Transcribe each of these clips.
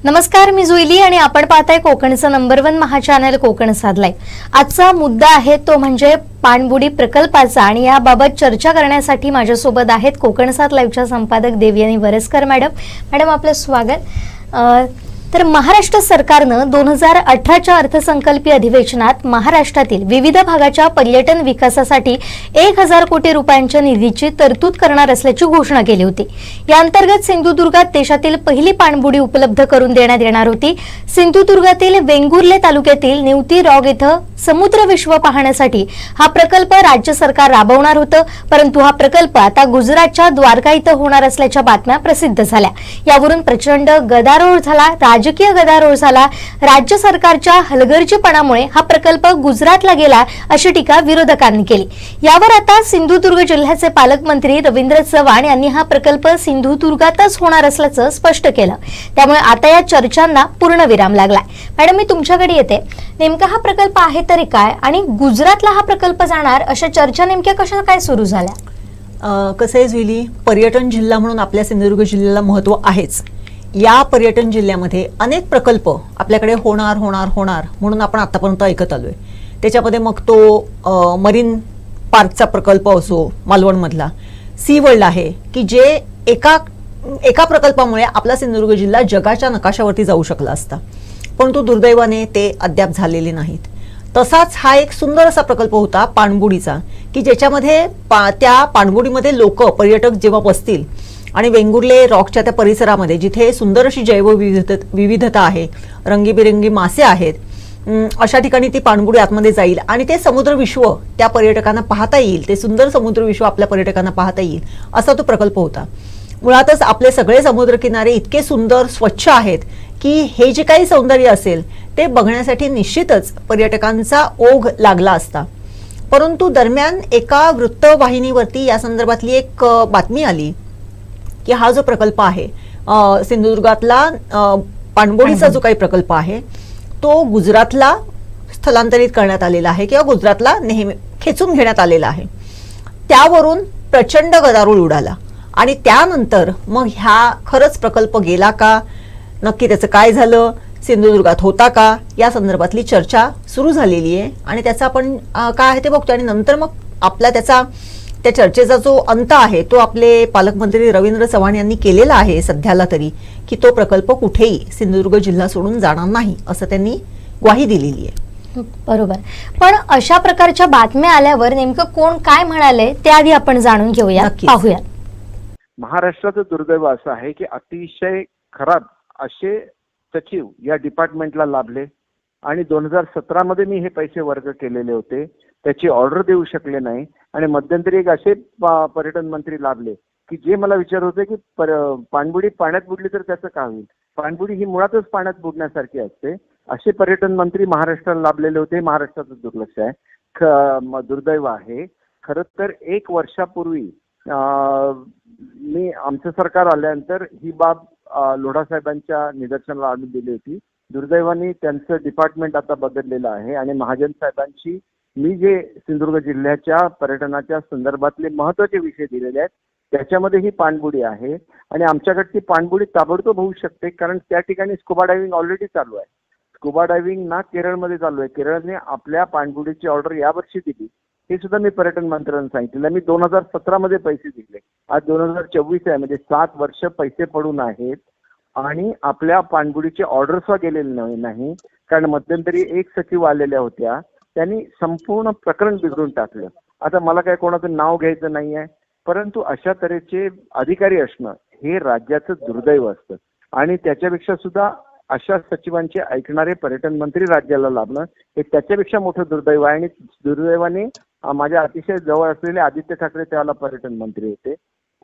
नमस्कार, मी जुईली आणि आपण पाहताय कोकणचं नंबर 1 महा चॅनल कोकण साधलाय। आजचा मुद्दा आहे तो म्हणजे पाणबुडी प्रकल्पाचा आणि याबाबत चर्चा करण्यासाठी माझ्यासोबत आहेत कोकण साध लाईव्हच्या संपादक देवयानी वरसकर मॅडम आपलं स्वागत। तर महाराष्ट्र सरकारनं 2018च्या अर्थसंकल्पीय अधिवेशनात महाराष्ट्रातील विविध भागाच्या पर्यटन विकासासाठी 1000 कोटी रुपयांच्या निधीची तरतूद करणार असल्याची घोषणा केली होती। या अंतर्गत सिंधुदुर्गात देशातील पहिली पाणबुडी उपलब्ध करून देण्यात येणार होती। सिंधुदुर्गातील वेंगुर्ले तालुक्यातील निवती रॉग इथं समुद्र विश्व पाहण्यासाठी हा प्रकल्प राज्य सरकार राबवणार होतं, परंतु हा प्रकल्प आता गुजरातच्या द्वारका इथं होणार असल्याच्या बातम्या प्रसिद्ध झाल्या। यावरून प्रचंड गदारोळ झाला, राजकीय गदारोळ झाला। राज्य सरकारच्या हलगर्जीपणामुळे हा प्रकल्प गुजरातला गेला अशी टीका विरोधकांनी केली। यावर आता सिंधुदुर्ग जिल्ह्याचे पालकमंत्री रवींद्र चव्हाण यांनी हा प्रकल्प सिंधुदुर्गातच होणार असल्याचं स्पष्ट केलं। त्यामुळे आता या चर्चांना पूर्णविराम लागलाय। मॅडम, मी तुमच्याकडे येते, नेमका हा प्रकल्प आहे तरी काय आणि गुजरातला हा प्रकल्प जाणार अशा चर्चा नेमक्या कशा काय सुरू झाल्या? कसं आहे जुईली, पर्यटन जिल्हा म्हणून आपल्या सिंधुदुर्ग जिल्ह्याला महत्त्व आहेच। या पर्यटन जिल्ह्यामध्ये अनेक प्रकल्प आपल्याकडे होणार म्हणून आपण आतापर्यंत ऐकत आलोय। त्याच्यामध्ये मग तो मरीन पार्कचा प्रकल्प असो, मालवणमधला सी वर्ल्ड आहे की जे एका प्रकल्पामुळे आपला सिंधुदुर्ग जिल्हा जगाच्या नकाशावरती जाऊ शकला असता, परंतु दुर्दैवाने ते अद्याप झालेले नाहीत। तसाच हा एक सुंदर असा प्रकल्प होता पाणबुडीचा की ज्याच्यामध्ये त्या पाणबुडीमध्ये पर्यटक जेव्हा बसतील आणि वेंगुर्ले रॉकच्या त्या परिसरामध्ये जिथे सुंदर अशी जैवविविधता आहे, रंगीबेरंगी मासे आहेत, अशा ठिकाणी ती पाणबुडी आतमध्ये जाईल आणि ते समुद्र विश्व त्या पर्यटकांना पाहता येईल, ते सुंदर समुद्र विश्व आपल्या पर्यटकांना पाहता येईल असा तो प्रकल्प होता। मुळातच आपले सगळे समुद्रकिनारे इतके सुंदर स्वच्छ आहेत की हे जे काही सौंदर्य असेल ते बघण्यासाठी निश्चितच पर्यटकांचा ओघ लागला असता। परंतु दरम्यान एका वृत्तवाहिनीवरती या संदर्भातली एक बातमी आली की हा जो प्रकल्प आहे सिंधुदुर्गातला पाणबुडीचा जो काही प्रकल्प आहे तो गुजरातला स्थलांतरित करण्यात आलेला आहे किंवा गुजरातला नेहमी खेचून घेण्यात आलेला आहे। त्यावरून प्रचंड गदारोळ उडाला आणि त्यानंतर मग ह्या खरंच प्रकल्प गेला का, नक्की त्याचं काय झालं, सिंधुदुर्गात होता का, या संदर्भातली चर्चा सुरू झालेली आहे आणि त्याचा आपण काय आहे ते बघतो। आणि नंतर मग आपला त्या चर्चेचा जो अंत आहे तो आपले पालकमंत्री रवींद्र चव्हाण यांनी केलेला आहे सध्याला तरी, की तो प्रकल्प कुठेही सिंधुदुर्ग जिल्हा सोडून जाणार नाही असं त्यांनी ग्वाही दिलेली आहे। बरोबर, पण अशा प्रकारच्या बातम्या आल्यावर नेमकं कोण काय म्हणाले ते आधी आपण जाणून घेऊया, पाहूया। महाराष्ट्राचं दुर्दैव असं आहे की अतिशय खराब असे सचिव या डिपार्टमेंटला लाभले आणि 2017 मध्ये मी हे पैसे वर्ग केलेले होते, त्याची ऑर्डर देऊ शकले नाही आणि मध्यंतरी एक असे पर्यटन मंत्री लाभले की जे मला विचारत होते की पाणबुडी पाण्यात बुडली तर त्याचं काय होईल, पाणबुडी ही मुळातच पाण्यात बुडण्यासारखी असते, असे पर्यटन मंत्री महाराष्ट्राला लाभलेले होते। महाराष्ट्राचं दुर्लक्ष आहे, दुर्दैव आहे। खरं तर 1 वर्षापूर्वी मी आमचं सरकार आल्यानंतर ही बाब लोढा साहेबांच्या निदर्शनाला आणून दिली होती। दुर्दैवाने त्यांचं डिपार्टमेंट आता बदललेलं आहे आणि महाजन साहेबांची मी जे सिंधुदुर्ग जिल्ह्याच्या पर्यटनाच्या संदर्भातले महत्त्वाचे विषय दिलेले आहेत त्याच्यामध्ये ही पाणबुडी आहे आणि आमच्याकडची पाणबुडी ताबडतोब होऊ शकते, कारण त्या ठिकाणी स्कुबा डायव्हिंग ऑलरेडी चालू आहे। स्कुबा डायव्हिंग ना केरळमध्ये चालू आहे, केरळने आपल्या पाणबुडीची ऑर्डर यावर्षी दिली, हे सुद्धा मी पर्यटन मंत्र्यांना सांगितलं। मी 2017 मध्ये पैसे दिले, आज 2024 आहे, म्हणजे 7 वर्ष पैसे पडून आहेत आणि आपल्या पाणबुडीचे ऑर्डर सुद्धा गेलेले नाही, कारण मध्यंतरी एक सचिव आलेल्या होत्या, त्यांनी संपूर्ण प्रकरण बिघडून टाकलं। आता मला काय कोणाचं नाव घ्यायचं नाही आहे, परंतु अशा तऱ्हेचे अधिकारी असणं हे राज्याचं दुर्दैव असतं आणि त्याच्यापेक्षा सुद्धा अशा सचिवांचे ऐकणारे पर्यटन मंत्री राज्याला लाभणं हे त्याच्यापेक्षा मोठं दुर्दैव आहे। आणि दुर्दैवाने माझ्या अतिशय जवळ असलेले आदित्य ठाकरे त्याला पर्यटन मंत्री होते,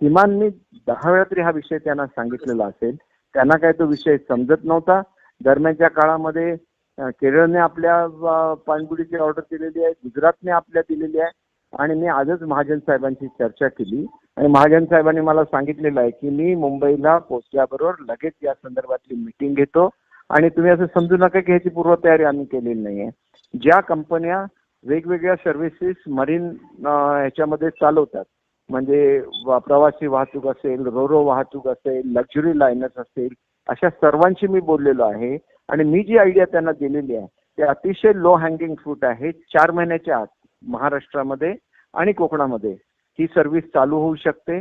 किमान मी 10 वेळा तरी हा विषय त्यांना सांगितलेला असेल, त्यांना काय तो विषय समजत नव्हता। दरम्यानच्या काळामध्ये केरळने आपल्या पाणबुडीची ऑर्डर दिलेली आहे, गुजरातने आपल्या दिलेली आहे आणि मी आजच महाजन साहेबांची चर्चा केली आणि महाजन साहेबांनी मला सांगितलेलं आहे की मी मुंबईला पोहोचल्याबरोबर लगेच या संदर्भातली मीटिंग घेतो आणि तुम्ही असं समजू नका की ह्याची पूर्वतयारी आम्ही केलेली नाहीये। ज्या कंपन्या वेगवेगळ्या सर्व्हिसेस मरीन ह्याच्यामध्ये चालवतात, म्हणजे प्रवासी वाहतूक असेल, रोरो वाहतूक असेल, लक्झरी लायनर्स असेल, अशा सर्वांशी मी बोललेलो आहे आणि मी जी आयडिया त्यांना दिलेली आहे ते अतिशय लो हँगिंग फ्रूट आहे. 4 महिन्याच्या आत महाराष्ट्रामध्ये आणि कोकणामध्ये ही सर्व्हिस चालू होऊ शकते.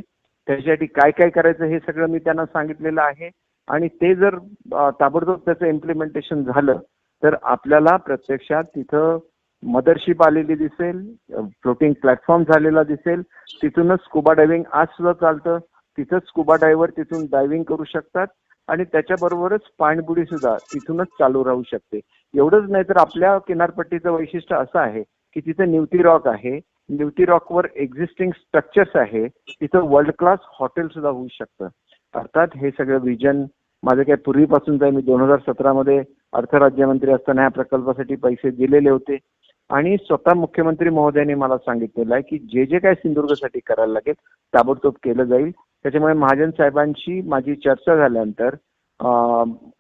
त्याच्यासाठी काय काय करायचं हे सगळं मी त्यांना सांगितलेलं आहे आणि ते जर ताबडतोब त्याचं इम्प्लिमेंटेशन झालं तर आपल्याला प्रत्यक्षात तिथं मदरशिप आलेली दिसेल, फ्लोटिंग प्लॅटफॉर्म झालेला दिसेल, तिथूनच स्कुबा डायव्हिंग आज सुद्धा चालतं. तिथंच स्कुबा डायव्हर तिथून डायव्हिंग करू शकतात आणि त्याच्याबरोबरच पाणबुडी सुद्धा तिथूनच चालू राहू शकते. एवढंच नाही तर आपल्या किनारपट्टीचं वैशिष्ट्य असं आहे की तिथे निवती रॉक आहे, निवती रॉकवर एक्झिस्टिंग स्ट्रक्चर्स आहे, तिथं वर्ल्ड क्लास हॉटेल सुद्धा होऊ शकतं. अर्थात हे सगळं विजन माझं काय पूर्वीपासूनच आहे. मी 2017 मध्ये अर्थ राज्यमंत्री असताना या प्रकल्पासाठी पैसे दिलेले होते आणि स्वतः मुख्यमंत्री महोदयांनी मला सांगितलेलं आहे की जे जे काय सिंधुदुर्गसाठी करायला लागेल ताबडतोब केलं जाईल. त्याच्यामुळे महाजन साहेबांशी माझी चर्चा झाल्यानंतर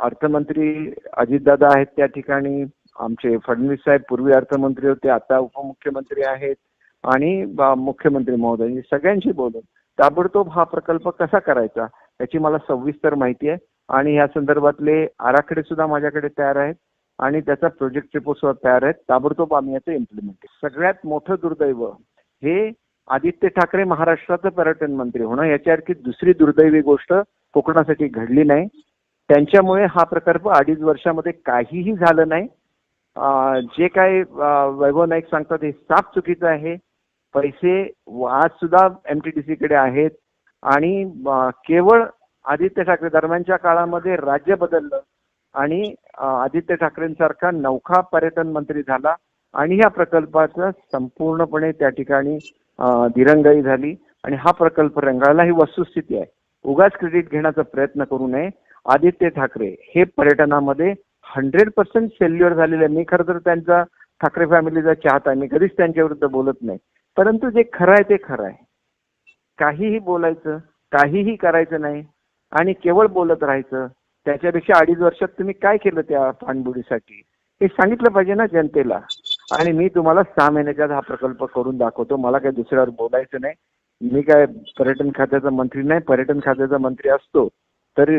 अर्थमंत्री अजितदादा आहेत त्या ठिकाणी, आमचे फडणवीस साहेब पूर्वी अर्थमंत्री होते, आता उपमुख्यमंत्री आहेत आणि मुख्यमंत्री महोदय सगळ्यांशी बोलून ताबडतोब हा प्रकल्प कसा करायचा याची मला सविस्तर माहिती आहे आणि या संदर्भातले आराखडे सुद्धा माझ्याकडे तयार आहेत आणि त्याचा प्रोजेक्ट रिपोर्ट सुद्धा तयार आहेत. ताबडतोब आम्ही याचं इम्प्लिमेंट. सगळ्यात मोठं दुर्दैव हे आदित्य ठाकरे महाराष्ट्राचं पर्यटन मंत्री होणं याच्यासारखी दुसरी दुर्दैवी गोष्ट कोकणासाठी घडली नाही. त्यांच्यामुळे हा प्रकल्प 2.5 वर्षामध्ये काहीही झालं नाही. जे काय वैभव नाईक सांगतात हे साफ चुकीचं आहे. पैसे आज सुद्धा MTDC कडे आहेत आणि केवळ आदित्य ठाकरे दरम्यानच्या काळामध्ये राज्य बदललं आणि आदित्य ठाकरेंसारखा नौका पर्यटन मंत्री झाला आणि या प्रकल्पाचं संपूर्णपणे त्या ठिकाणी दिरंगाई झाली आणि हा प्रकल्प रंगाळला. ही वस्तुस्थिती आहे. उगाच क्रेडिट घेण्याचा प्रयत्न करू नये. आदित्य ठाकरे हे पर्यटनामध्ये 100% फेल्युअर झालेले आहे. मी खरं तर त्यांचा ठाकरे फॅमिलीचा चाहता आहे. मी कधीच त्यांच्या विरुद्ध बोलत नाही, परंतु जे खरं आहे ते खरं आहे. काहीही बोलायचं, काहीही करायचं नाही आणि केवळ बोलत राहायचं. त्याच्यापेक्षा 2.5 वर्षात तुम्ही काय केलं त्या पाणबुडीसाठी हे सांगितलं पाहिजे ना जनतेला. आणि मी तुम्हाला 6 महिन्याच्यात हा प्रकल्प करून दाखवतो. मला काही दुसऱ्यावर बोलायचं नाही. मी काय पर्यटन खात्याचा मंत्री नाही. पर्यटन खात्याचा मंत्री असतो तरी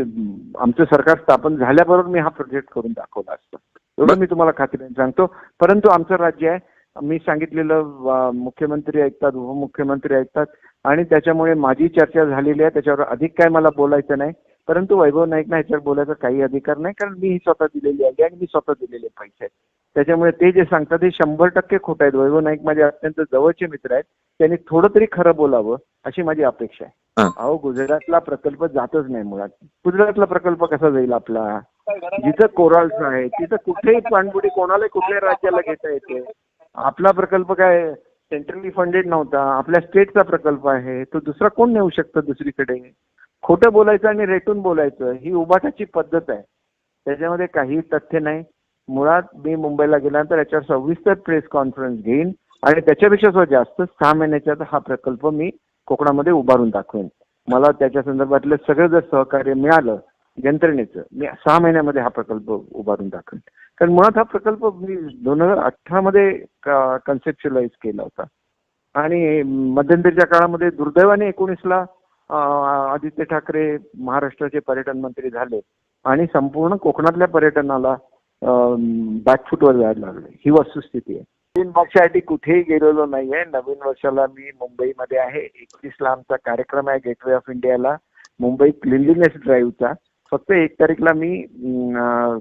आमचं सरकार स्थापन झाल्याबरोबर मी हा प्रोजेक्ट करून दाखवला असतो. एवढं मी तुम्हाला खात्रीने सांगतो. परंतु आमचं राज्य आहे, मी सांगितलेलं मुख्यमंत्री ऐकतात, उपमुख्यमंत्री ऐकतात आणि त्याच्यामुळे माझी चर्चा झालेली आहे. त्याच्यावर अधिक काय मला बोलायचं नाही. परंतु वैभव नाईकना ह्याच्यावर बोलायचा काही अधिकार नाही, कारण मी ही स्वतः दिलेली आहे आणि मी स्वतः दिलेले पैसे आहेत. त्याच्यामुळे ते जे सांगतात ते 100% खोटं आहेत. वैभव नाईक माझे अत्यंत जवळचे मित्र आहेत. त्यांनी थोडं तरी खरं बोलावं अशी माझी अपेक्षा आहे. अहो, गुजरातला प्रकल्प जातच नाही मुळात. गुजरातला प्रकल्प कसा जाईल आपला? जिथं कोराल्स आहे तिथं कुठेही पाणबुडी कोणाला कुठल्याही राज्याला घेता येते. आपला प्रकल्प काय सेंट्रली फंडेड नव्हता, आपल्या स्टेटचा प्रकल्प आहे. तो दुसरा कोण नेऊ शकतं दुसरीकडे? खोटं बोलायचं आणि रेटून बोलायचं ही उबाटाची पद्धत आहे. त्याच्यामध्ये काही तथ्य नाही. मुळात मी मुंबईला गेल्यानंतर याच्यावर सविस्तर प्रेस कॉन्फरन्स घेईन आणि त्याच्यापेक्षा सुद्धा जास्त 6 महिन्याच्यात हा प्रकल्प मी कोकणामध्ये उभारून दाखवेन. मला त्याच्या संदर्भातलं सगळं जर सहकार्य मिळालं यंत्रणेचं, मी 6 महिन्यामध्ये हा प्रकल्प उभारून दाखवेन. कारण मुळात हा प्रकल्प मी 2018 मध्ये कन्सेप्च्युअलाइज केला होता आणि मध्यंतरीच्या काळामध्ये दुर्दैवाने 19ला आदित्य ठाकरे महाराष्ट्राचे पर्यटन मंत्री झाले आणि संपूर्ण कोकणातल्या पर्यटनाला बॅकफुटवर जायला लागले. ही वस्तुस्थिती आहे. नवीन वर्षासाठी कुठेही गेलेलो नाहीये. नवीन वर्षाला मी मुंबईमध्ये आहे. 21ला आमचा कार्यक्रम आहे गेटवे ऑफ इंडियाला, मुंबई क्लिनलीनेस ड्राईव्हचा. फक्त 1 तारीखला मी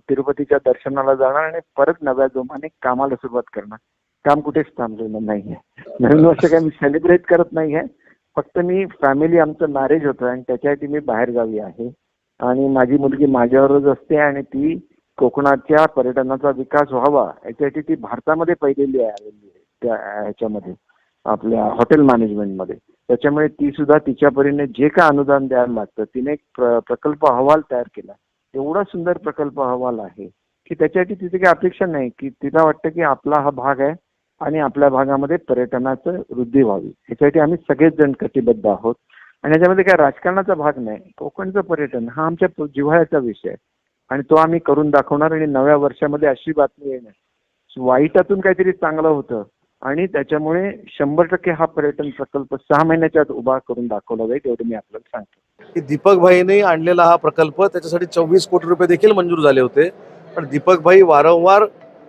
तिरुपतीच्या दर्शनाला जाणार आणि परत नव्या जोमाने कामाला सुरुवात करणार. काम कुठेच थांबलेलं नाहीये. नवीन वर्ष काय मी सेलिब्रेट करत नाहीये. फक्त मी फॅमिली आमचं मॅरेज होतं आणि त्याच्यासाठी मी बाहेर गावी आहे आणि माझी मुलगी माझ्यावरच असते आणि ती कोकणाच्या पर्यटनाचा विकास व्हावा याच्यासाठी ती भारतामध्ये पहिलेली आलेली आहे त्या ह्याच्यामध्ये आपल्या हॉटेल मॅनेजमेंटमध्ये. त्याच्यामुळे ती सुद्धा तिच्या परीने जे काय अनुदान द्यायला लागतं तिने एक प्रकल्प अहवाल तयार केला. एवढा सुंदर प्रकल्प अहवाल आहे की त्याच्यासाठी तिथे काही अपेक्षा नाही, की तिला वाटतं की आपला हा भाग आहे आणि आपल्या भागामध्ये पर्यटनाचं वृद्धी व्हावी. ह्याच्यासाठी आम्ही सगळेच जण कटिबद्ध आहोत आणि ह्याच्यामध्ये काय राजकारणाचा भाग नाही. कोकणचं पर्यटन हा आमच्या जिव्हाळ्याचा विषय आहे आणि तो आम्ही करून दाखवणार आणि नव्या वर्षामध्ये अशी बातमी येणार वाईटातून काहीतरी चांगलं होतं आणि त्याच्यामुळे 100% हा पर्यटन प्रकल्प 6 महिन्याच्या आत उभा करून दाखवला जाईल, एवढं मी आपल्याला सांगतो. की दीपक भाईंनी आणलेला हा प्रकल्प, त्याच्यासाठी 24 कोटी रुपये देखील मंजूर झाले होते. पण दीपक भाई वारंवार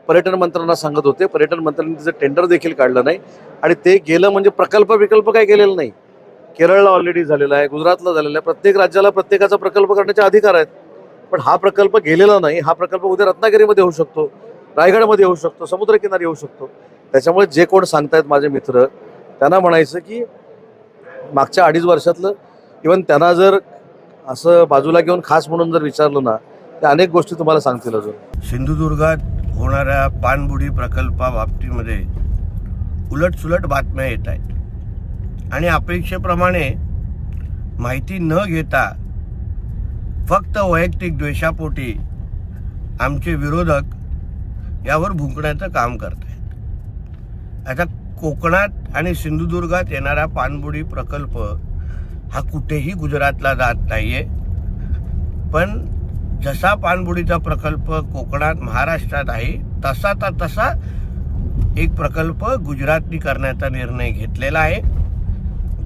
पर्यटन मंत्र्यांना सांगत होते, पर्यटन मंत्र्यांनी त्याचं टेंडर देखील काढलं नाही आणि ते गेलं म्हणजे प्रकल्प काय केलेलं नाही. केरळला ऑलरेडी झालेला आहे, गुजरातला झालेला आहे. प्रत्येक राज्याला प्रत्येकाचा प्रकल्प करण्याचे अधिकार आहेत. पण हा प्रकल्प गेलेला नाही. हा प्रकल्प उद्या रत्नागिरीमध्ये होऊ शकतो, रायगडमध्ये होऊ शकतो, समुद्रकिनारी होऊ शकतो. त्याच्यामुळे जे कोण सांगतायत माझे मित्र, त्यांना म्हणायचं की मागच्या 2.5 वर्षातलं इव्हन त्यांना जर असं बाजूला घेऊन खास म्हणून जर विचारलं ना, तर अनेक गोष्टी तुम्हाला सांगतील. अजून सिंधुदुर्गात होणाऱ्या पाणबुडी प्रकल्पाबाबतीमध्ये उलटसुलट बातम्या येत आहेत आणि अपेक्षेप्रमाणे माहिती न घेता फक्त वैयक्तिक द्वेषापोटी आमचे विरोधक यावर भुंकण्याचं काम करत आहेत. आता कोकणात आणि सिंधुदुर्गात येणारा पाणबुडी प्रकल्प हा कुठेही गुजरातला जात नाहीये. पण जसा पाणबुडीचा प्रकल्प कोकणात महाराष्ट्रात आहे तसा एक प्रकल्प गुजरातनी करण्याचा निर्णय घेतलेला आहे.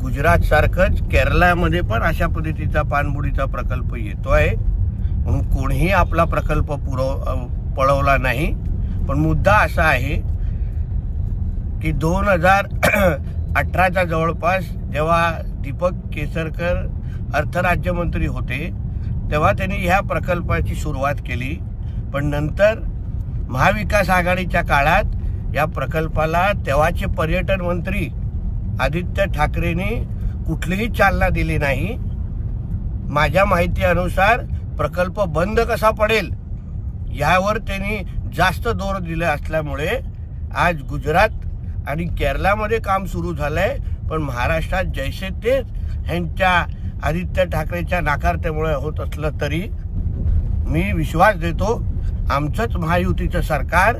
गुजरात सारखंच केरळमध्ये पण अशा पद्धतीचा पाणबुडीचा प्रकल्प येतो आहे. म्हणून कोणीही आपला प्रकल्प पळवला नाही. पण मुद्दा असा आहे की 2018च्या जवळपास जेव्हा दीपक केसरकर अर्थराज्यमंत्री होते तेव्हा त्यांनी ह्या प्रकल्पाची सुरुवात केली. पण नंतर महाविकास आघाडीच्या काळात या प्रकल्पाला तेव्हाचे पर्यटन मंत्री आदित्य ठाकरेंनी कुठलीही चालना दिली नाही. माझ्या माहितीनुसार प्रकल्प बंद कसा पडेल यावर त्यांनी जास्त जोर दिले असल्यामुळे आज गुजरात आणि केरळमध्ये काम सुरू झालंय. पण महाराष्ट्रात जैसे ते ह्यांच्या आदित्य ठाकरेच्या नाकारतेमुळे होत असलं तरी मी विश्वास देतो आमचंच महायुतीचं सरकार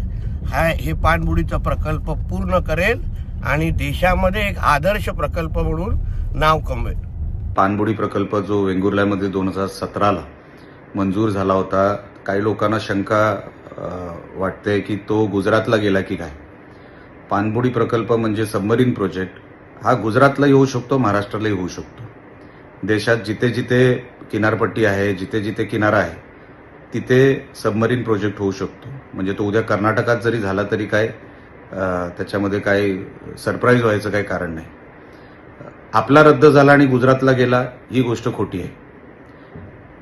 हे पाणबुडीचा प्रकल्प पूर्ण करेल आणि देशामध्ये एक आदर्श प्रकल्प म्हणून नाव कमवेल. पाणबुडी प्रकल्प जो वेंगुर्ल्यामध्ये 2017ला मंजूर झाला होता, काही लोकांना शंका वाटते की तो गुजरातला गेला की काय. पाणबुडी प्रकल्प म्हणजे सबमरीन प्रोजेक्ट हा गुजरातलाही होऊ शकतो, महाराष्ट्रालाही होऊ शकतो. देशात जिथे जिथे किनारपट्टी आहे, जिथे जिथे किनारा आहे तिथे सबमरीन प्रोजेक्ट होऊ शकतो. म्हणजे तो उद्या कर्नाटकात जरी झाला तरी काय त्याच्यामध्ये काही सरप्राईज व्हायचं काही कारण नाही. आपला रद्द झाला आणि गुजरातला गेला ही गोष्ट खोटी आहे.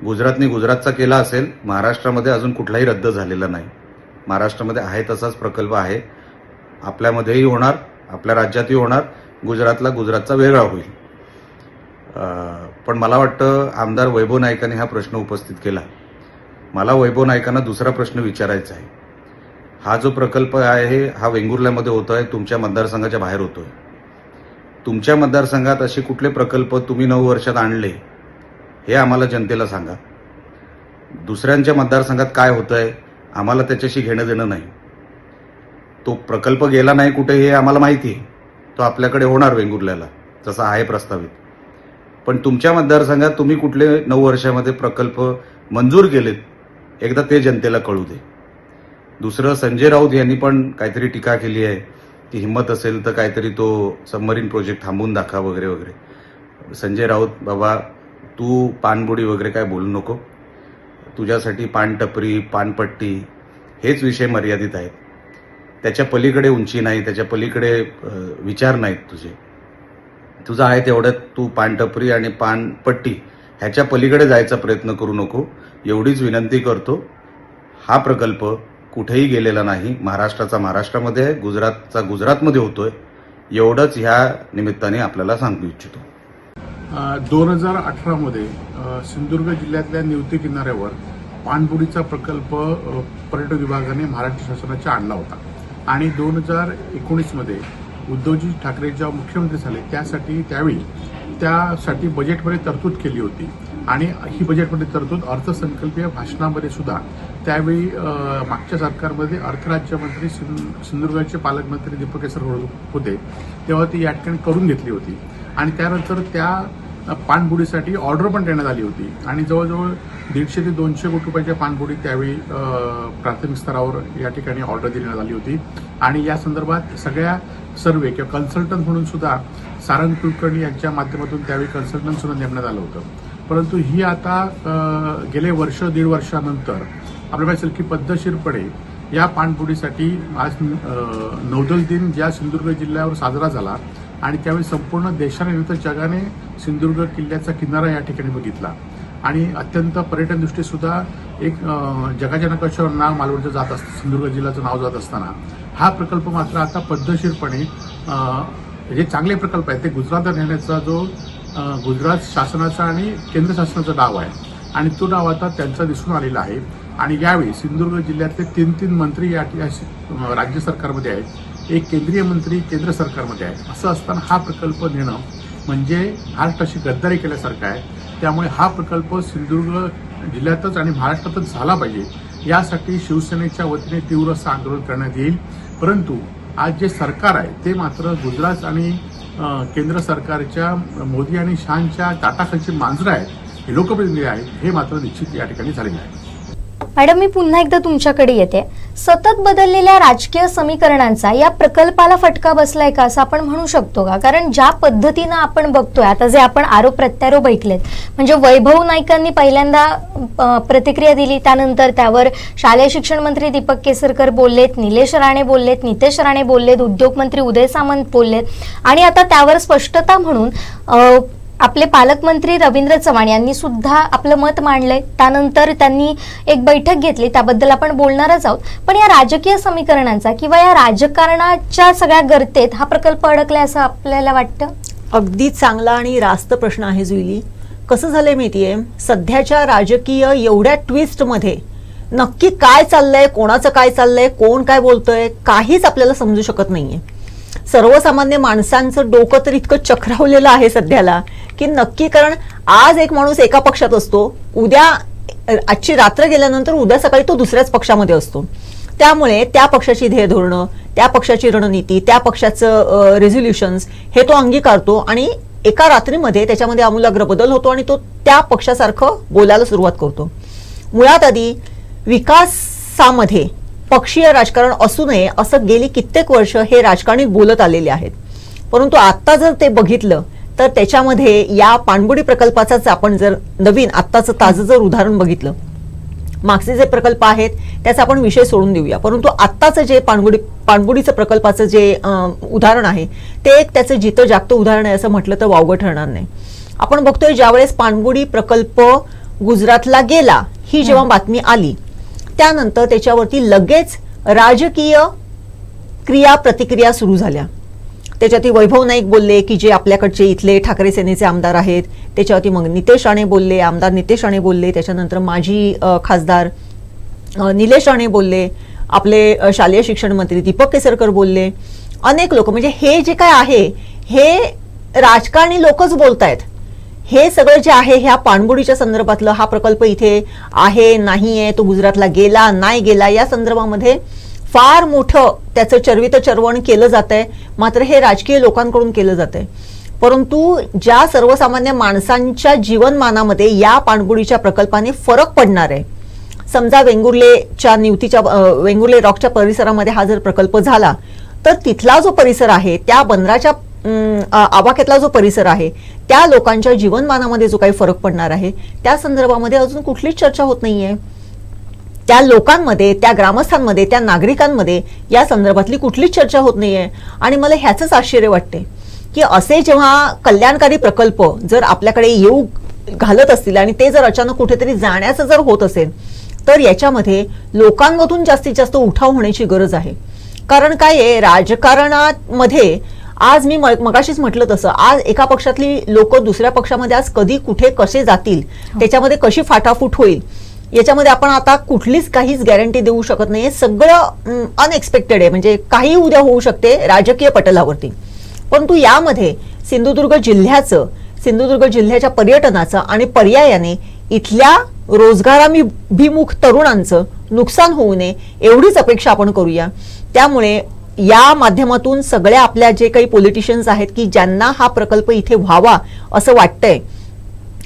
गुजरातने गुजरातचा केला असेल, महाराष्ट्रामध्ये अजून कुठलाही रद्द झालेला नाही. महाराष्ट्रामध्ये आहे तसाच प्रकल्प आहे. आपल्यामध्येही होणार, आपल्या राज्यातही होणार, गुजरातला गुजरातचा वेगळा होईल. पण मला वाटतं आमदार वैभव नाईकांनी हा प्रश्न उपस्थित केला. मला वैभव नाईकांना दुसरा प्रश्न विचारायचा आहे. हा जो प्रकल्प आहे हा वेंगुर्ल्यामध्ये होतोय, तुमच्या मतदारसंघाच्या बाहेर होतोय. तुमच्या मतदारसंघात असे कुठले प्रकल्प तुम्ही 9 वर्षात आणले हे आम्हाला जनतेला सांगा. दुसऱ्यांच्या मतदारसंघात काय होतंय आम्हाला त्याच्याशी घेणं देणं नाही. तो प्रकल्प गेला नाही कुठे हे आम्हाला माहिती आहे. तो आपल्याकडे होणार वेंगुर्ल्याला जसा आहे प्रस्तावित. पण तुमच्या मतदारसंघात तुम्ही कुठले 9 वर्षामध्ये प्रकल्प मंजूर केलेत एकदा ते जनतेला कळू दे. दुसरं, संजय राऊत यांनी पण काहीतरी टीका केली आहे की हिंमत असेल तर काहीतरी तो सबमरीन प्रोजेक्ट थांबवून दाखवा वगैरे वगैरे. संजय राऊत, बाबा तू पाणबुडी वगैरे काय बोलू नको. तुझ्यासाठी पानटपरी, पानपट्टी हेच विषय मर्यादित आहेत. त्याच्या पलीकडे उंची नाही, त्याच्या पलीकडे विचार नाहीत तुझे. तुझं आहे तेवढ्यात तू पानटपरी आणि पानपट्टी ह्याच्या पलीकडे जायचा प्रयत्न करू नको एवढीच विनंती करतो. हा प्रकल्प कुठेही गेलेला नाही. महाराष्ट्राचा महाराष्ट्रामध्ये आहे, गुजरातचा गुजरातमध्ये होतोय. एवढंच ह्या निमित्ताने आपल्याला सांगू इच्छितो. 2018 सिंधुदुर्ग जिल्ह्यातल्या निवती किनाऱ्यावर पाणबुडीचा प्रकल्प पर्यटन विभागाने महाराष्ट्र शासनाच्या आणला होता आणि 2019 उद्धवजी ठाकरे जेव्हा मुख्यमंत्री झाले त्यासाठी बजेटमध्ये तरतूद केली होती आणि ही बजेटमध्ये तरतूद अर्थसंकल्पीय भाषणामध्ये सुद्धा त्यावेळी मागच्या सरकारमध्ये अर्थराज्यमंत्री सिंधुदुर्गाचे पालकमंत्री दीपक केसरकर होते तेव्हा ती या ठिकाणी करून घेतली होती आणि त्यानंतर त्या पाणबुडीसाठी ऑर्डर पण देण्यात आली होती आणि जवळजवळ 150 ते 200 कोटी रुपयाच्या पाणबुडी त्यावेळी प्राथमिक स्तरावर या ठिकाणी ऑर्डर देण्यात आली होती आणि या संदर्भात सगळ्या सर्वे किंवा कन्सल्टंट म्हणून सुद्धा सारंग कुलकर्णी यांच्या माध्यमातून त्यावेळी कन्सल्टंट सुद्धा नेमण्यात आलं होतं। परंतु ही आता गेले वर्ष 1.5 वर्षानंतर आपल्याला असेल की पद्धतशीरपणे या पाणबुडीसाठी आज नौदल दिन ज्या सिंधुदुर्ग जिल्ह्यावर साजरा झाला आणि त्यावेळी संपूर्ण देशाने नंतर जगाने सिंधुदुर्ग किल्ल्याचा किनारा या ठिकाणी बघितला आणि अत्यंत पर्यटन दृष्टी सुद्धा एक जगाच्या नकाशावर नाव मालवणचं जात असतं, सिंधुदुर्ग जिल्ह्याचं नाव जात असताना हा प्रकल्प मात्र आता पद्धतशीरपणे जे चांगले प्रकल्प आहेत ते गुजरातला नेण्याचा जो गुजरात शासनाचा आणि केंद्र शासनाचा डाव आहे आणि तो डाव आता त्यांचा दिसून आलेला आहे आणि यावेळी सिंधुदुर्ग जिल्ह्यातले 3 मंत्री या राज्य सरकारमध्ये आहेत, एक केंद्रीय मंत्री केंद्र सरकारमध्ये आहे। असं असताना हा प्रकल्प नेणं म्हणजे महाराष्ट्राशी गद्दारी केल्यासारखं आहे। त्यामुळे हा प्रकल्प सिंधुदुर्ग जिल्ह्यातच आणि महाराष्ट्रातच झाला पाहिजे यासाठी शिवसेनेच्या वतीने तीव्र असं आंदोलन करण्यात येईल। परंतु आज जे सरकार आहे ते मात्र गुजरात आणि केंद्र सरकारच्या मोदी आणि शहांच्या ताटाखालची मांजरं आहेत, हे लोकप्रतिनिधी आहेत, हे मात्र निश्चित या ठिकाणी झालेले आहे। मॅडम, मी पुन्हा एकदा तुमच्याकडे येते। सतत बदललेल्या राजकीय समीकरणांचा या प्रकल्पाला फटका बसलाय का असं आपण म्हणू शकतो का? कारण ज्या पद्धतीनं आपण बघतोय आता जे आपण आरोप प्रत्यारोप ऐकलेत, म्हणजे वैभव नाईकांनी पहिल्यांदा प्रतिक्रिया दिली, त्यानंतर त्यावर शालेय शिक्षण मंत्री दीपक केसरकर बोललेत, निलेश राणे बोललेत, नितेश राणे बोललेत, उद्योगमंत्री उदय सामंत बोललेत आणि आता त्यावर स्पष्टता म्हणून आपले पालकमंत्री रवींद्र चव्हाण यांनी सुद्धा आपलं मत मांडलंय। त्यानंतर त्यांनी एक बैठक घेतली, त्याबद्दल आपण बोलणारच आहोत। पण या राजकीय समीकरणांचा किंवा या राजकारणाच्या सगळ्या गर्तेत हा प्रकल्प अडकलाय असं आपल्याला वाटतं? अगदी चांगला आणि रास्त प्रश्न आहे जुईली। कसं झालंय माहितीये, सध्याच्या राजकीय एवढ्या ट्विस्टमध्ये नक्की काय चाललंय, कोणाचं काय चाललंय, कोण काय बोलतोय, काहीच आपल्याला समजू शकत नाहीये। सर्वसामान्य माणसांचं डोकं तर इतकं चक्रावलेलं आहे सध्याला की नक्की, कारण आज एक माणूस एका पक्षात असतो, उद्या आजची रात्र गेल्यानंतर उद्या सकाळी तो दुसऱ्याच पक्षामध्ये असतो। त्यामुळे त्या पक्षाची ध्येय धोरणं, त्या पक्षाची रणनीती, त्या पक्षाचं रेझोल्युशन्स हे तो अंगीकारतो आणि एका रात्रीमध्ये त्याच्यामध्ये आमूलाग्र बदल होतो आणि तो त्या पक्षासारखं बोलायला सुरुवात करतो। मुळात आधी विकासामध्ये पक्षीय राजकारण असू नये असं गेली कित्येक वर्ष हे राजकारणी बोलत आलेले आहेत। परंतु आता जर ते बघितलं तर त्याच्यामध्ये या पाणबुडी प्रकल्पाचाच आपण जर नवीन आत्ताचं ताजं जर उदाहरण बघितलं, मागचे जे प्रकल्प आहेत त्याचा आपण विषय सोडून देऊया, परंतु आत्ताचं जे पाणबुडीचं प्रकल्पाचं जे उदाहरण आहे ते एक त्याचं जितं जागतं उदाहरण आहे असं म्हटलं तर वावगं ठरणार नाही। आपण बघतोय ज्यावेळेस पाणबुडी प्रकल्प गुजरातला गेला ही जेव्हा बातमी आली त्यानंतर त्याच्यावरती लगेच राजकीय क्रिया प्रतिक्रिया सुरू झाल्या। त्याच्यावरती वैभव नाईक बोलले की जे आपल्याकडचे इथले ठाकरे सेनेचे आमदार आहेत, त्याच्यावरती मग नितेश राणे बोलले, आमदार नितेश राणे बोलले, त्याच्यानंतर माजी खासदार निलेश राणे बोलले, आपले शालेय शिक्षण मंत्री दीपक केसरकर बोलले, अनेक लोक, म्हणजे हे जे काय आहे हे राजकारणी लोकच बोलतायत। हे सगळं जे आहे ह्या पाणबुडीच्या संदर्भातलं, हा प्रकल्प इथे आहे नाहीये, तो गुजरातला गेला नाही गेला, या संदर्भामध्ये फार मोठं त्याचं चर्वित चर्वण केलं जात आहे, मात्र हे राजकीय लोकांकडून केलं जात आहे। परंतु ज्या सर्वसामान्य माणसांच्या जीवनमानामध्ये या पाणबुडीच्या प्रकल्पाने फरक पडणार आहे, समजा वेंगुर्ले रॉकच्या परिसरामध्ये हा जर प्रकल्प झाला तर तिथला जो परिसर आहे, त्या बंदराच्या आवाक्यातला जो परिसर आहे, त्या लोकांच्या जीवनमानामध्ये जो काही फरक पडणार आहे त्या संदर्भामध्ये अजून कुठलीच चर्चा होत नाहीये। त्या लोकांमध्ये, त्या ग्रामस्थांमध्ये, त्या नागरिकांमध्ये या संदर्भातली कुठलीच चर्चा होत नाहीये। आणि मला ह्याचंच आश्चर्य वाटते की असे जेव्हा कल्याणकारी प्रकल्प जर आपल्याकडे येऊ घालत असतील आणि ते जर अचानक कुठेतरी जाण्याचं जर होत असेल तर याच्यामध्ये लोकांमधून जास्तीत जास्त उठाव होण्याची गरज आहे। कारण काय आहे, राजकारणामध्ये आज मी मगाशीच म्हटलं तसं आज एका पक्षातली लोक दुसऱ्या पक्षामध्ये आज कधी कुठे कसे जातील, त्याच्यामध्ये कशी फाटाफूट होईल, याच्यामध्ये आपण आता कुठलीच काहीच गॅरंटी देऊ शकत नाही। सगळं अनएक्सपेक्टेड आहे, म्हणजे काही उद्या होऊ शकते राजकीय पटलावरती। परंतु यामध्ये सिंधुदुर्ग जिल्ह्याच्या पर्यटनाचं आणि पर्यायाने इथल्या रोजगाराभिमुख तरुणांचं नुकसान होऊ नये एवढीच अपेक्षा आपण करूया। त्यामुळे या माध्यमातून सगळ्या आपल्या जे काही पॉलिटिशियन्स आहेत की ज्यांना हा प्रकल्प इथे व्हावा असं वाटतंय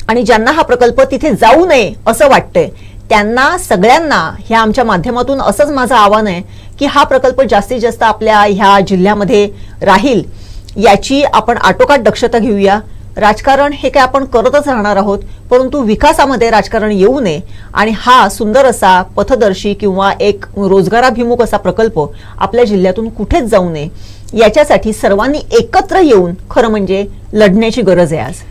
आणि ज्यांना हा प्रकल्प तिथे जाऊ नये असं वाटतंय त्यांना सगळ्यांना ह्या आमच्या माध्यमातून असंच माझं आव्हान आहे की हा प्रकल्प जास्तीत जास्त आपल्या ह्या जिल्ह्यामध्ये राहील याची आपण आटोकाट दक्षता घेऊया. राजकारण हे काय आपण करतच राहणार आहोत, परंतु विकासामध्ये राजकारण येऊ नये आणि हा सुंदर असा पथदर्शी किंवा एक रोजगाराभिमुख असा प्रकल्प आपल्या जिल्ह्यातून कुठेच जाऊ नये याच्यासाठी सर्वांनी एकत्र येऊन खरं म्हणजे लढण्याची गरज आहे आज.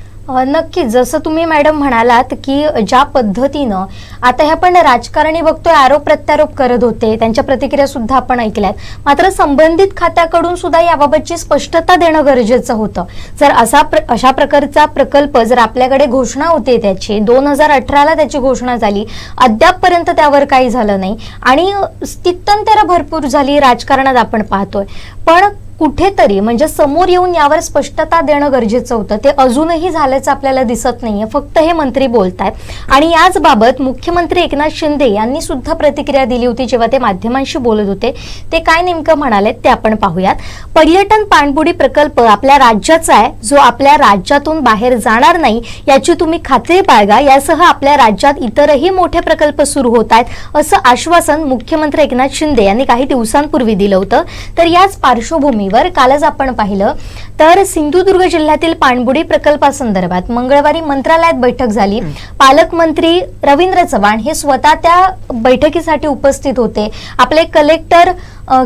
नक्कीच, जसं तुम्ही मॅडम म्हणालात की ज्या पद्धतीनं आता हे आपण राजकारणी बघतोय आरोप प्रत्यारोप करत होते, त्यांच्या प्रतिक्रिया सुद्धा आपण ऐकल्यात, मात्र संबंधित खात्याकडून सुद्धा याबाबतची स्पष्टता देणं गरजेचं होतं. जर अशा प्रकारचा प्रकल्प जर आपल्याकडे घोषणा होते त्याची 2018ला त्याची घोषणा झाली, अद्यापपर्यंत त्यावर काही झालं नाही आणि स्थित्यंतरं भरपूर झाली राजकारणात आपण पाहतोय, पण कुठेतरी म्हणजे समोर येऊन यावर स्पष्टता देणं गरजेचं होतं. ते अजूनही झाल्याचं आपल्याला दिसत नाहीये, फक्त हे मंत्री बोलतायत. आणि याच बाबत मुख्यमंत्री एकनाथ शिंदे यांनी सुद्धा प्रतिक्रिया दिली होती जेव्हा ते माध्यमांशी बोलत होते. ते काय नेमकं म्हणाले ते आपण पाहूयात. पर्यटन पाणबुडी प्रकल्प आपल्या राज्याचा आहे, जो आपल्या राज्यातून बाहेर जाणार नाही याची तुम्ही खात्री बाळगा. यासह आपल्या राज्यात इतरही मोठे प्रकल्प सुरू होत आहेत असं आश्वासन मुख्यमंत्री एकनाथ शिंदे यांनी काही दिवसांपूर्वी दिलं होतं. तर याच पार्श्वभूमी कालच आपण पाहिलं तर सिंधुदुर्ग जिल्ह्यातील पाणबुडी प्रकल्पासंदर्भात मंगळवारी मंत्रालयात बैठक झाली. पालकमंत्री रवींद्र चव्हाण हे स्वतः त्या बैठकीसाठी उपस्थित होते. आपले कलेक्टर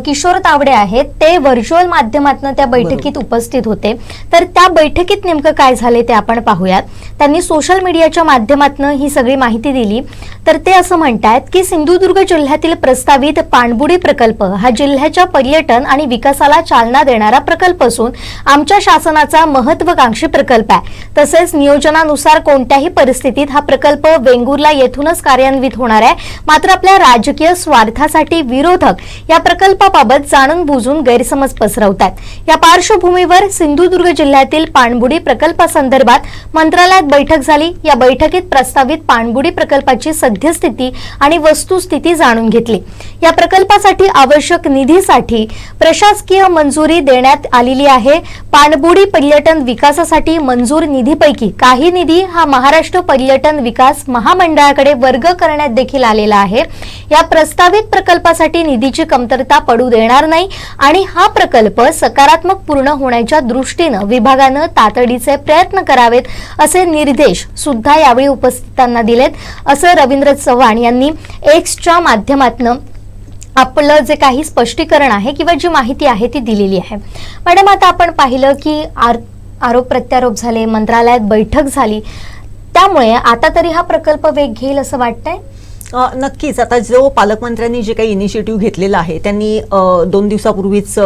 किशोर तावडे आहेत, ते व्हर्च्युअल माध्यमातून त्या बैठकीत उपस्थित होते. तर त्या बैठकीत नेमकं काय झाले ते आपण पाहूयात. त्यांनी सोशल मीडियाच्या माध्यमातून ही सगळी माहिती दिली. तर ते असं म्हणतात की सिंधुदुर्ग जिल्ह्यातील प्रस्तावित पाणबुडी प्रकल्प हा जिल्ह्याच्या पर्यटन आणि विकासाला चालना देणारा प्रकल्प असून आमच्या शासनाचा महत्वाकांक्षी प्रकल्प आहे. तसेच नियोजनानुसार कोणत्याही परिस्थितीत हा प्रकल्प वेंगुर्ला येथूनच कार्यान्वित होणार आहे. मात्र आपल्या राजकीय स्वार्थासाठी विरोधक या प्रकल्पाबाबत जाणून बुजून गैरसमज पसरवतात. या पार्श्वभूमीवर सिंधुदुर्ग जिल्ह्यातील पाणबुडी प्रकल्पासंदर्भात मंत्रालयात बैठक झाली. या बैठकीत प्रस्तावित पाणबुडी प्रकल्पाची सद्यस्थिती आणि वस्तुस्थिती जाणून घेतली. या प्रकल्पासाठी आवश्यक निधीसाठी प्रशासकीय मंजुरी देण्यात आलेली आहे. पाणबुडी पर्यटन विकासासाठी मंजूर निधीपैकी काही निधी हा महाराष्ट्र पर्यटन विकास महामंडळाकडे वर्ग करण्यात देखील आलेला आहे. या प्रस्तावित प्रकल्पासाठी निधीची कमतरता पडू देणार नाही आणि हा प्रकल्प सकारात्मक पूर्ण होण्याच्या दृष्टीनं विभागानं तातडीचे प्रयत्न करावेत असे निर्देश सुद्धा यावेळी उपस्थितांना दिलेत, असं रवींद्र चव्हाण यांनी एक्सच्या माध्यमातून आपलं जे काही स्पष्टीकरण आहे किंवा जी माहिती आहे ती दिलेली आहे. मॅडम, आता आपण पाहिलं की आरोप प्रत्यारोप झाले, मंत्रालयात बैठक झाली, त्यामुळे आता तरी हा प्रकल्प वेग घेईल असं वाटतंय? नक्कीच. आता जो पालकमंत्र्यांनी जे काही इनिशिएटिव्ह घेतलेला आहे त्यांनी 2 दिवसापूर्वीच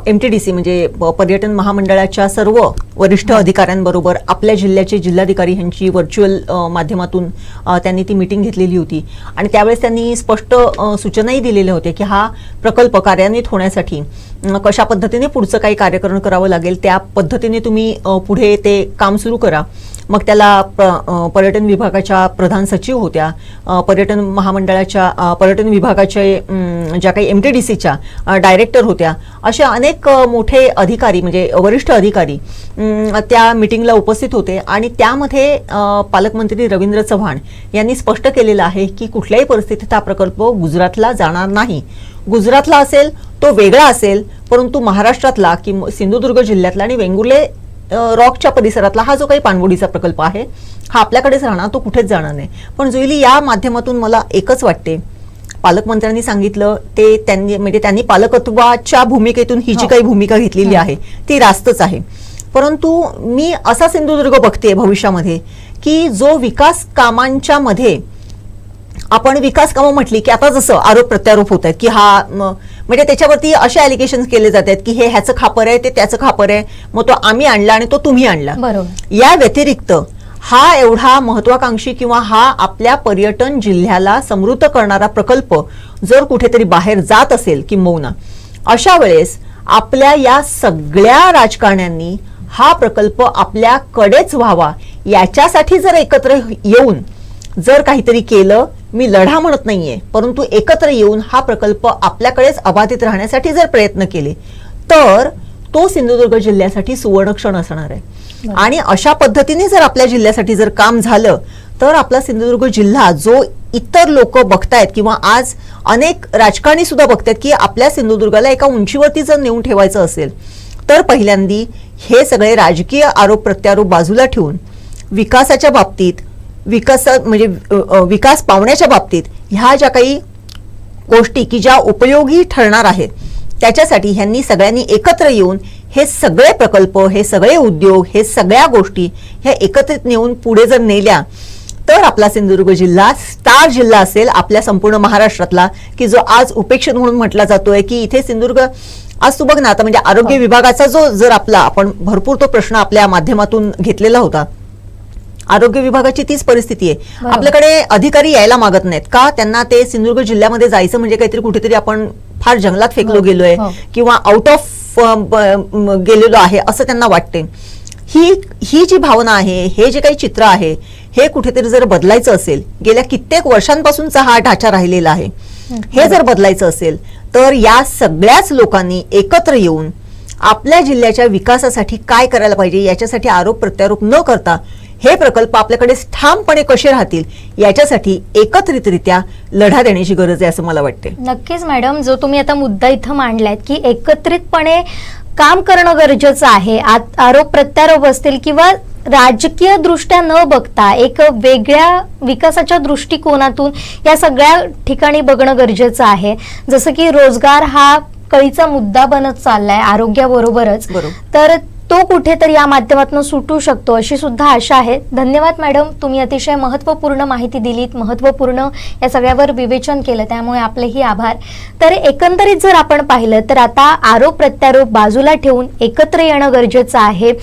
MTDC म्हणजे पर्यटन महामंडळाच्या सर्व वरिष्ठ अधिकाऱ्यांबरोबर आपल्या जिल्ह्याचे जिल्हाधिकारी यांची व्हर्च्युअल माध्यमातून त्यांनी ती मीटिंग घेतलेली होती आणि त्यावेळेस त्यांनी स्पष्ट सूचनाही दिलेल्या होत्या की हा प्रकल्प कार्यान्वित होण्यासाठी कशा पद्धतीने पुढचं काही कार्यकरण करावं लागेल त्या पद्धतीने तुम्ही पुढे ते काम सुरू करा. मग त्याला पर्यटन विभागाच्या प्रधान सचिव होत्या, पर्यटन महामंडळाच्या पर्यटन विभागाच्या ज्या काही MTDCच्या डायरेक्टर होत्या, अशा अनेक मोठे अधिकारी म्हणजे वरिष्ठ अधिकारी त्या मीटिंगला उपस्थित होते आणि त्यामध्ये पालकमंत्री रवींद्र चव्हाण यांनी स्पष्ट केलेलं आहे की कुठल्याही परिस्थितीत हा प्रकल्प गुजरातला जाणार नाही. गुजरातला असेल तो वेगळा असेल, परंतु महाराष्ट्रातला की सिंधुदुर्ग जिल्ह्यातला आणि वेंगुर्ले रॉकच्या परिसरातला हा जो काही पाणबुडीचा प्रकल्प आहे हा आपल्याकडेच राहणार, तो कुठेच जाणार नाही. पण जुईली या माध्यमातून मला एकच वाटते, पालकमंत्र्यांनी सांगितलं ते त्यांनी पालकत्वाच्या भूमिकेतून ही जी काही भूमिका घेतलेली आहे ती रास्तच आहे. परंतु मी असा सिंधुदुर्ग बघते भविष्यामध्ये की जो विकास कामांच्या मध्ये आपण विकास कामं म्हटली की आता जसं आरोप प्रत्यारोप होत आहेत की हा म्हणजे त्याच्यावरती असे अलिगेशन केले जात आहेत की हे ह्याचं खापर आहे ते त्याचं खापर आहे, मग तो आम्ही आणला आणि तो तुम्ही आणला. या व्यतिरिक्त हा एवढा महत्वाकांक्षी किंवा हा आपल्या पर्यटन जिल्ह्याला समृद्ध करणारा प्रकल्प जर कुठेतरी बाहेर जात असेल किंबहुना, अशा वेळेस आपल्या या सगळ्या राजकारण्यांनी हा प्रकल्प आपल्याकडेच व्हावा याच्यासाठी जर एकत्र येऊन जर काहीतरी केलं, मी लढा म्हणत नाहीये, परंतु एकत्र येऊन हा प्रकल्प आपल्याकडेच अबाधित राहण्यासाठी जर प्रयत्न केले तर तो सिंधुदुर्ग जिल्ह्यासाठी सुवर्णक्षण असणार आहे. आणि अशा पद्धतीने जर आपल्या जिल्ह्यासाठी जर काम झालं तर आपला सिंधुदुर्ग जिल्हा जो इतर लोक बघतायत किंवा आज अनेक राजकारणी सुद्धा बघतायत की आपल्या सिंधुदुर्गाला एका उंचीवरती जर नेऊन ठेवायचं असेल तर पहिल्यांदी हे सगळे राजकीय आरोप प्रत्यारोप बाजूला ठेवून विकासाच्या बाबतीत विकास पावण्याच्या बाबतीत ह्या ज्या काही गोष्टी की ज्या उपयोगी ठरणार आहेत त्याच्यासाठी ह्यांनी सगळ्यांनी एकत्र येऊन हे सगळे प्रकल्प, हे सगळे उद्योग, हे सगळ्या गोष्टी ह्या एकत्रित नेऊन पुढे जर नेल्या तर आपला सिंधुदुर्ग जिल्हा स्टार जिल्हा असेल आपल्या संपूर्ण महाराष्ट्रातला, की जो आज उपेक्षित म्हणून म्हटला जातोय की इथे सिंधुदुर्ग आज तू बघ ना आता म्हणजे आरोग्य विभागाचा जो जर आपला आपण भरपूर तो प्रश्न आपल्या माध्यमातून घेतलेला होता. आरोग्य विभागाची तीच परिस्थिती आहे. आपल्याकडे अधिकारी यायला मागत नाहीत का? त्यांना ते सिंधुदुर्ग जिल्ह्यामध्ये जायचं म्हणजे काहीतरी कुठेतरी आपण फार जंगलात फेकलो गेलोय किंवा आउट ऑफ गेलेलो आहे असं त्यांना वाटते. ही जी भावना आहे, हे जे काही चित्र आहे, हे कुठेतरी जर बदलायचं असेल, गेल्या कित्येक वर्षांपासूनचा हा ढाचा राहिलेला आहे, हे जर बदलायचं असेल तर या सगळ्याच लोकांनी एकत्र येऊन आपल्या जिल्ह्याच्या विकासासाठी काय करायला पाहिजे याच्यासाठी आरोप प्रत्यारोप न करता हे प्रकल्प आपल्याकडे ठामपणे कसे राहतील याच्यासाठी एकत्रितरित्या लढा देण्याची गरज आहे असं मला वाटते. नक्कीच मॅडम, जो तुम्ही आता मुद्दा इथं मांडलात की एकत्रितपणे काम करणं गरजेचं आहे. आरोप प्रत्यारोप असतील किंवा राजकीय दृष्ट्या न बघता एक वेगळ्या विकासाच्या दृष्टिकोनातून या सगळ्या ठिकाणी बघणं गरजेचं आहे. जसं की रोजगार हा कळीचा मुद्दा बनत चाललाय आरोग्याबरोबरच, तर तो कुठेतरी या माध्यमातून सुटू शकतो अशी सुद्धा आशा आहे. धन्यवाद मॅडम, तुम्ही अतिशय महत्त्वपूर्ण माहिती दिलीत, महत्त्वपूर्ण या सगळ्यावर विवेचन केलं, त्यामुळे आपलेही आभार. तर एकंदरीत जर आपण पाहिलं तर आता आरोप प्रत्यारोप बाजूला ठेवून एकत्र येणं गरजेचं आहे,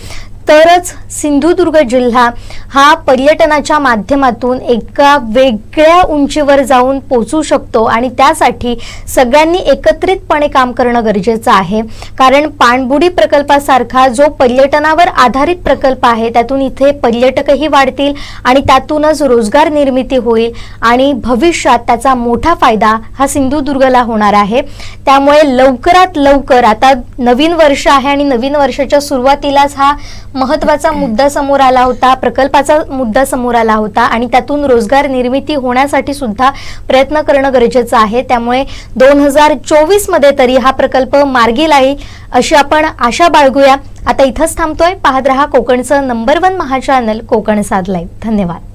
तरच सिंधुदुर्ग जिल्हा हा पर्यटनाच्या माध्यमातून एका वेगळ्या उंचीवर जाऊन पोहोचू शकतो आणि त्यासाठी सगळ्यांनी एकत्रितपणे काम करणं गरजेचं आहे. कारण पाणबुडी प्रकल्पासारखा जो पर्यटनावर आधारित प्रकल्प आहे त्यातून इथे पर्यटकही वाढतील आणि त्यातूनच रोजगार निर्मिती होईल आणि भविष्यात त्याचा मोठा फायदा हा सिंधुदुर्गला होणार आहे. त्यामुळे लवकरात लवकर आता नवीन वर्ष आहे आणि नवीन वर्षाच्या सुरुवातीलाच हा महत्त्वाचा मुद्दा समोर आला होता, प्रकल्पाचा मुद्दा समोर आला होता आणि त्यातून रोजगार निर्मिती होण्यासाठी सुद्धा प्रयत्न करणं गरजेचं आहे. त्यामुळे 2024 मध्ये तरी हा प्रकल्प मार्गी लागेल अशी आपण आशा बाळगूया. आता इथंच थांबतोय. पाहत रहा कोकणचं नंबर 1 महाचॅनल कोकण साध लाईव्ह. धन्यवाद.